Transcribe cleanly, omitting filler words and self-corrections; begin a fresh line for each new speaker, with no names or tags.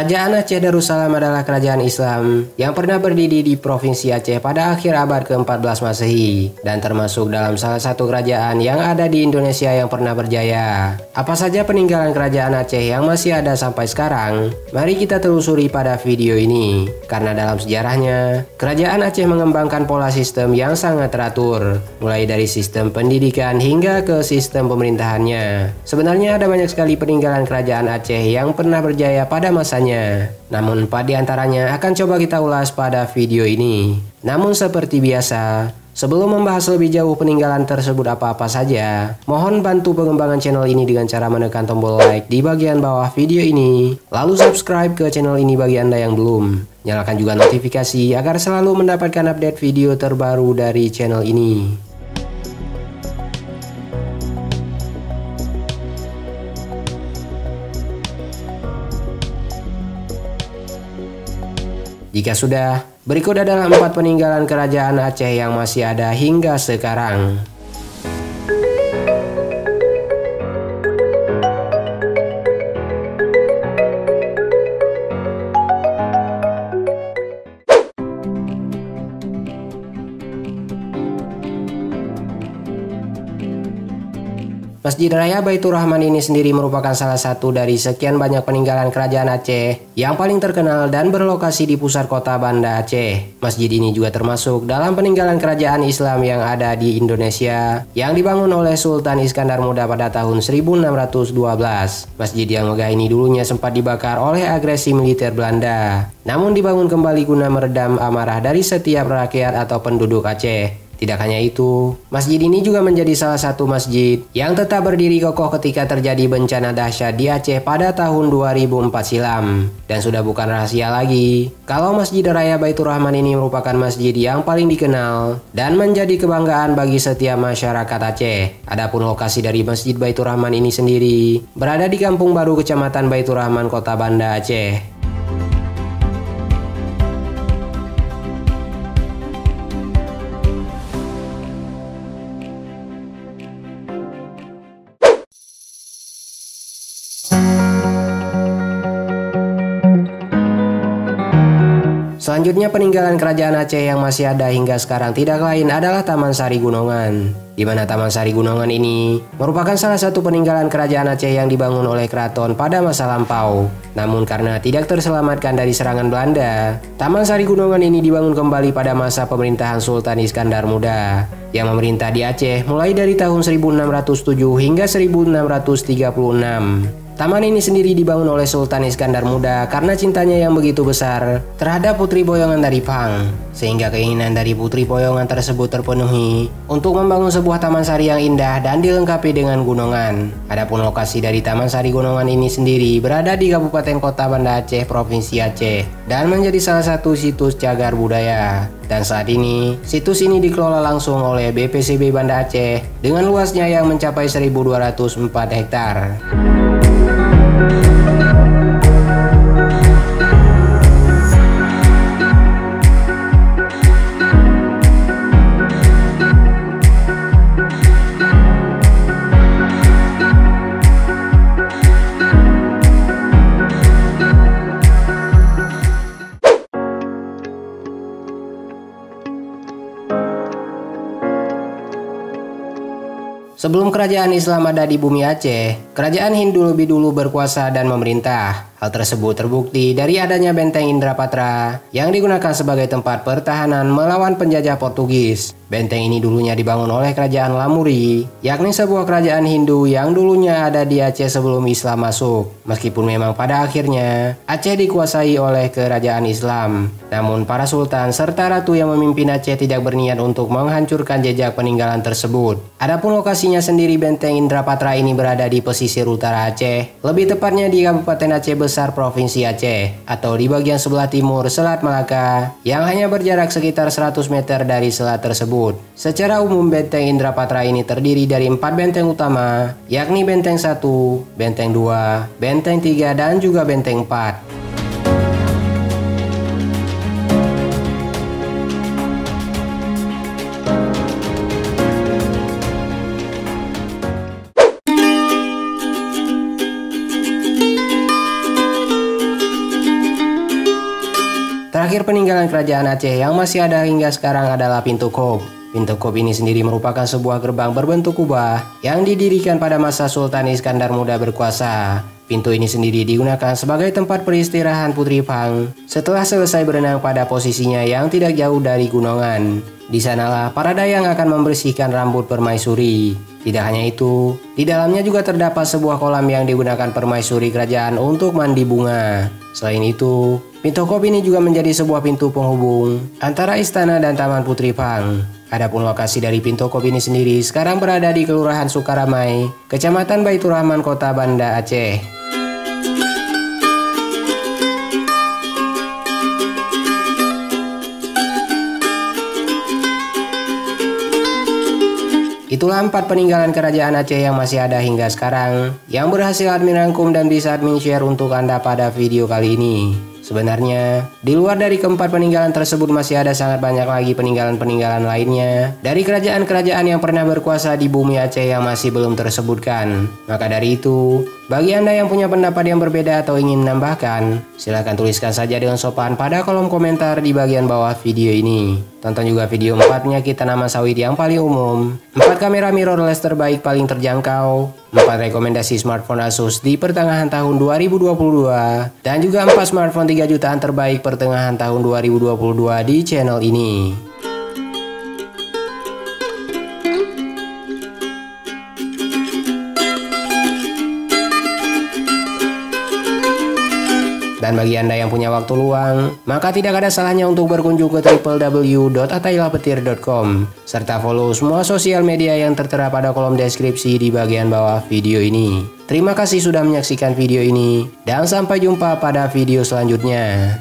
Kerajaan Aceh Darussalam adalah kerajaan Islam yang pernah berdiri di Provinsi Aceh pada akhir abad ke-14 Masehi dan termasuk dalam salah satu kerajaan yang ada di Indonesia yang pernah berjaya. Apa saja peninggalan kerajaan Aceh yang masih ada sampai sekarang? Mari kita telusuri pada video ini. Karena dalam sejarahnya, kerajaan Aceh mengembangkan pola sistem yang sangat teratur, mulai dari sistem pendidikan hingga ke sistem pemerintahannya. Sebenarnya ada banyak sekali peninggalan kerajaan Aceh yang pernah berjaya pada masanya. Namun 4 diantaranya akan coba kita ulas pada video ini. Namun seperti biasa, sebelum membahas lebih jauh peninggalan tersebut apa-apa saja, mohon bantu pengembangan channel ini dengan cara menekan tombol like di bagian bawah video ini. Lalu subscribe ke channel ini bagi Anda yang belum. Nyalakan juga notifikasi agar selalu mendapatkan update video terbaru dari channel ini. Jika sudah, berikut adalah 4 peninggalan kerajaan Aceh yang masih ada hingga sekarang. Masjid Raya Baitur Rahman ini sendiri merupakan salah satu dari sekian banyak peninggalan kerajaan Aceh yang paling terkenal dan berlokasi di pusat kota Banda Aceh. Masjid ini juga termasuk dalam peninggalan kerajaan Islam yang ada di Indonesia yang dibangun oleh Sultan Iskandar Muda pada tahun 1612. Masjid yang megah ini dulunya sempat dibakar oleh agresi militer Belanda, namun dibangun kembali guna meredam amarah dari setiap rakyat atau penduduk Aceh. Tidak hanya itu, masjid ini juga menjadi salah satu masjid yang tetap berdiri kokoh ketika terjadi bencana dahsyat di Aceh pada tahun 2004 silam. Dan sudah bukan rahasia lagi, kalau Masjid Raya Baitur Rahman ini merupakan masjid yang paling dikenal dan menjadi kebanggaan bagi setiap masyarakat Aceh. Adapun lokasi dari Masjid Baitur Rahman ini sendiri berada di Kampung Baru, Kecamatan Baitur Rahman, Kota Banda Aceh. Selanjutnya peninggalan kerajaan Aceh yang masih ada hingga sekarang tidak lain adalah Taman Sari Gunongan, di mana Taman Sari Gunongan ini merupakan salah satu peninggalan kerajaan Aceh yang dibangun oleh keraton pada masa lampau. Namun karena tidak terselamatkan dari serangan Belanda, Taman Sari Gunongan ini dibangun kembali pada masa pemerintahan Sultan Iskandar Muda yang memerintah di Aceh mulai dari tahun 1607 hingga 1636. Taman ini sendiri dibangun oleh Sultan Iskandar Muda karena cintanya yang begitu besar terhadap Putri Boyongan dari Pang, sehingga keinginan dari Putri Boyongan tersebut terpenuhi untuk membangun sebuah taman sari yang indah dan dilengkapi dengan gunungan. Adapun lokasi dari Taman Sari Gunongan ini sendiri berada di Kabupaten Kota Banda Aceh, Provinsi Aceh, dan menjadi salah satu situs cagar budaya. Dan saat ini, situs ini dikelola langsung oleh BPCB Banda Aceh dengan luasnya yang mencapai 1.204 hektar. Sebelum kerajaan Islam ada di bumi Aceh, kerajaan Hindu lebih dulu berkuasa dan memerintah. Hal tersebut terbukti dari adanya benteng Indrapatra yang digunakan sebagai tempat pertahanan melawan penjajah Portugis. Benteng ini dulunya dibangun oleh kerajaan Lamuri, yakni sebuah kerajaan Hindu yang dulunya ada di Aceh sebelum Islam masuk. Meskipun memang pada akhirnya Aceh dikuasai oleh kerajaan Islam, namun para sultan serta ratu yang memimpin Aceh tidak berniat untuk menghancurkan jejak peninggalan tersebut. Adapun lokasinya sendiri, benteng Indrapatra ini berada di pesisir utara Aceh, lebih tepatnya di Kabupaten Aceh Besar, Provinsi Aceh, atau di bagian sebelah timur Selat Malaka yang hanya berjarak sekitar 100 meter dari selat tersebut. Secara umum, benteng Indrapatra ini terdiri dari 4 benteng utama, yakni Benteng 1, Benteng 2, Benteng 3, dan juga Benteng 4. Terakhir peninggalan kerajaan Aceh yang masih ada hingga sekarang adalah pintu Kop. Pintu Kop ini sendiri merupakan sebuah gerbang berbentuk kubah yang didirikan pada masa Sultan Iskandar Muda berkuasa. Pintu ini sendiri digunakan sebagai tempat peristirahan Putri Pang setelah selesai berenang pada posisinya yang tidak jauh dari gunungan. Di sanalah para dayang akan membersihkan rambut permaisuri. Tidak hanya itu, di dalamnya juga terdapat sebuah kolam yang digunakan permaisuri kerajaan untuk mandi bunga. Selain itu, pintu Kop ini juga menjadi sebuah pintu penghubung antara istana dan Taman Putri Pang. Adapun lokasi dari pintu Kop ini sendiri sekarang berada di Kelurahan Sukaramai, Kecamatan Baitur Rahman, Kota Banda Aceh. Itulah 4 peninggalan kerajaan Aceh yang masih ada hingga sekarang, yang berhasil admin rangkum dan bisa admin share untuk Anda pada video kali ini. Sebenarnya, di luar dari keempat peninggalan tersebut masih ada sangat banyak lagi peninggalan-peninggalan lainnya dari kerajaan-kerajaan yang pernah berkuasa di bumi Aceh yang masih belum tersebutkan. Maka dari itu, bagi Anda yang punya pendapat yang berbeda atau ingin menambahkan, silahkan tuliskan saja dengan sopan pada kolom komentar di bagian bawah video ini. Tonton juga video 4 penyakit tanaman sawit yang paling umum, 4 kamera mirrorless terbaik paling terjangkau, 4 rekomendasi smartphone Asus di pertengahan tahun 2022, dan juga 4 smartphone 3 jutaan terbaik pertengahan tahun 2022 di channel ini. Dan bagi Anda yang punya waktu luang, maka tidak ada salahnya untuk berkunjung ke www.atailahpetir.com serta follow semua sosial media yang tertera pada kolom deskripsi di bagian bawah video ini. Terima kasih sudah menyaksikan video ini, dan sampai jumpa pada video selanjutnya.